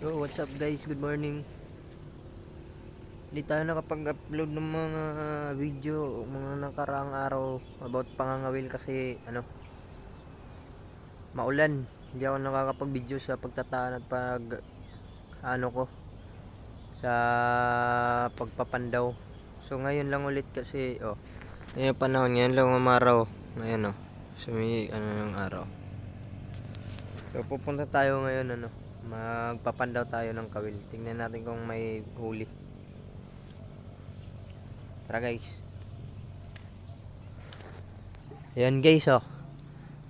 Yo, what's up guys? Good morning. Hindi tayo nakapag-upload ng mga video mga nakaraang araw about pangangawil kasi maulan. Hindi ako nakakapag-video sa pagtataan at ko sa pagpapandaw. So ngayon lang ulit kasi ngayon panahon ngayon lang umaraw. Ngayon so may ng araw. So pupunta tayo ngayon magpapandaw tayo ng kawil. Tingnan natin kung may huli. Tara guys. Ayan guys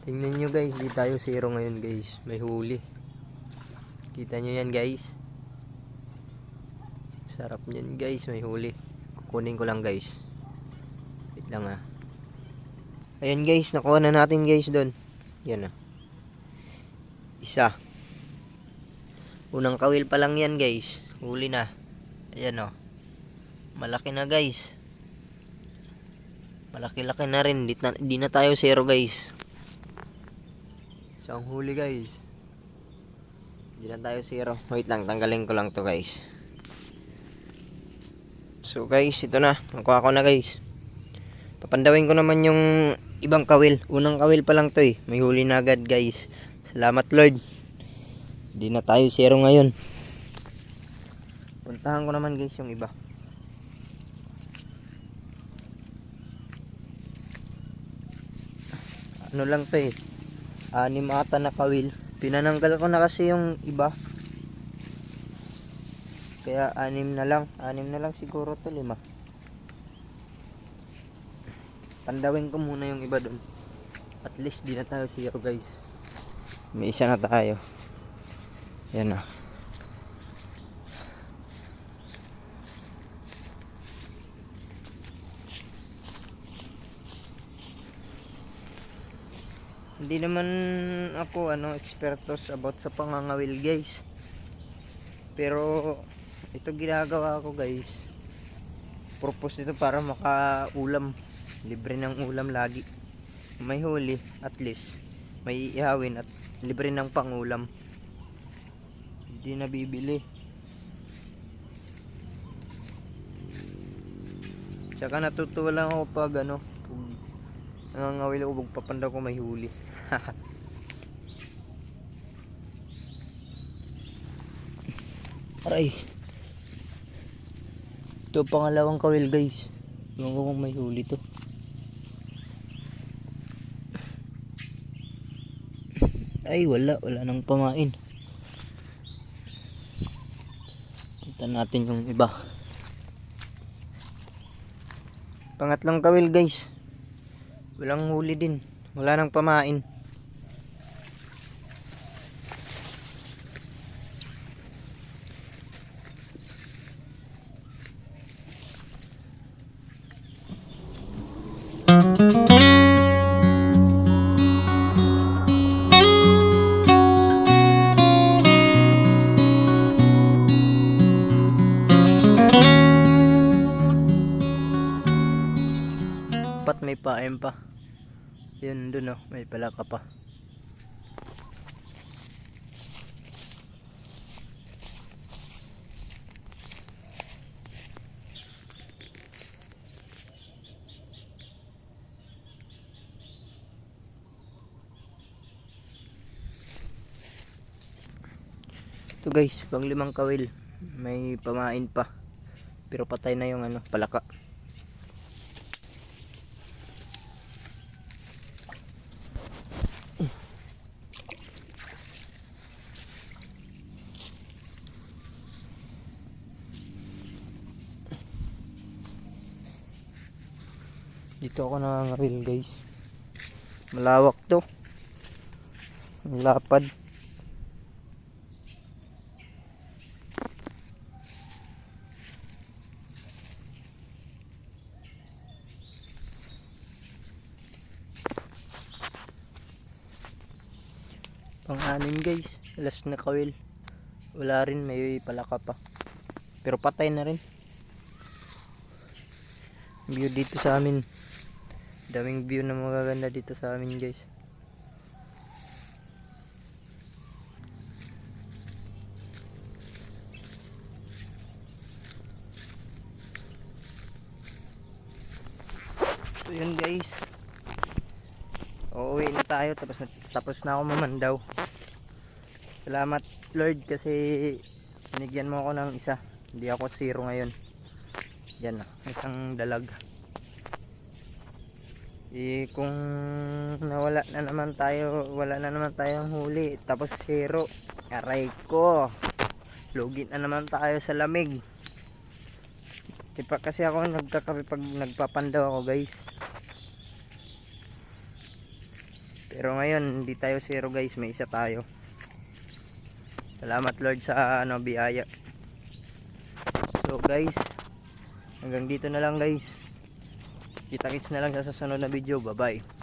tingnan nyo guys, di tayo zero ngayon guys. May huli. Kita nyo yan guys. Sarap nyan guys, may huli. Kukunin ko lang guys. Wait lang Ayan guys, nakuha na natin guys doon. Yan isa. Unang kawil pa lang yan guys. Huli na. Ayan malaki na guys. Malaki-laki na rin. Di na tayo zero guys. Isang huli guys. Di na tayo zero. Wait lang, tanggalin ko lang to guys. So guys, ito na. Nakuha ko na guys. Papandawin ko naman yung ibang kawil. Unang kawil pa lang to May huli na agad guys. Salamat Lord. Di na tayo zero ngayon. Puntahan ko naman guys yung iba. Ano lang to 6 ata na kawil. Pinananggal ko na kasi yung iba. Kaya 6 na lang. 6 na lang siguro to 5. Pandawin ko muna yung iba doon. At least di na tayo zero guys. May isa na tayo. Yan Hindi naman ako expertos about sa pangangawil guys. Pero ito ginagawa ko guys. Purpose nito para makaulam. Libre ng ulam lagi. May huli at least may ihawin at libre ng pangulam. Hindi na bibili. Tsaka natutuwa lang ako pag nangangawil ako papandaw ko may huli. Aray. Ito pangalawang kawil guys. Yung kung may huli to. Ay wala nang pamain. Punta natin yung iba. Pangatlong kawil guys. Walang huli din. Wala nang pamain. May paem pa. Yun dun may palaka pa. Ito guys, pang 5 kawil. May pamain pa. Pero patay na yung palaka. Dito ako nangangawil guys. Malawak to. Ang lapad. Pang-6 guys. Last na kawil. Wala rin, may palaka pa. Pero patay na rin. View dito sa amin. Daming view na magaganda dito sa amin guys. yun guys, uuwi na tayo, tapos na ako mamandaw. Salamat Lord kasi binigyan mo ako ng isa, hindi ako zero ngayon. Yan na, isang dalag. Kung nawala na naman tayo, wala na naman tayong huli, tapos zero, aray ko, lugi na naman tayo sa lamig. Kasi ako nagkakape pag nagpapandaw ako guys. Pero ngayon hindi tayo zero guys, may isa tayo. Salamat Lord sa biyaya. So guys, hanggang dito na lang guys. Kita-kits na lang sa susunod na video. Bye bye.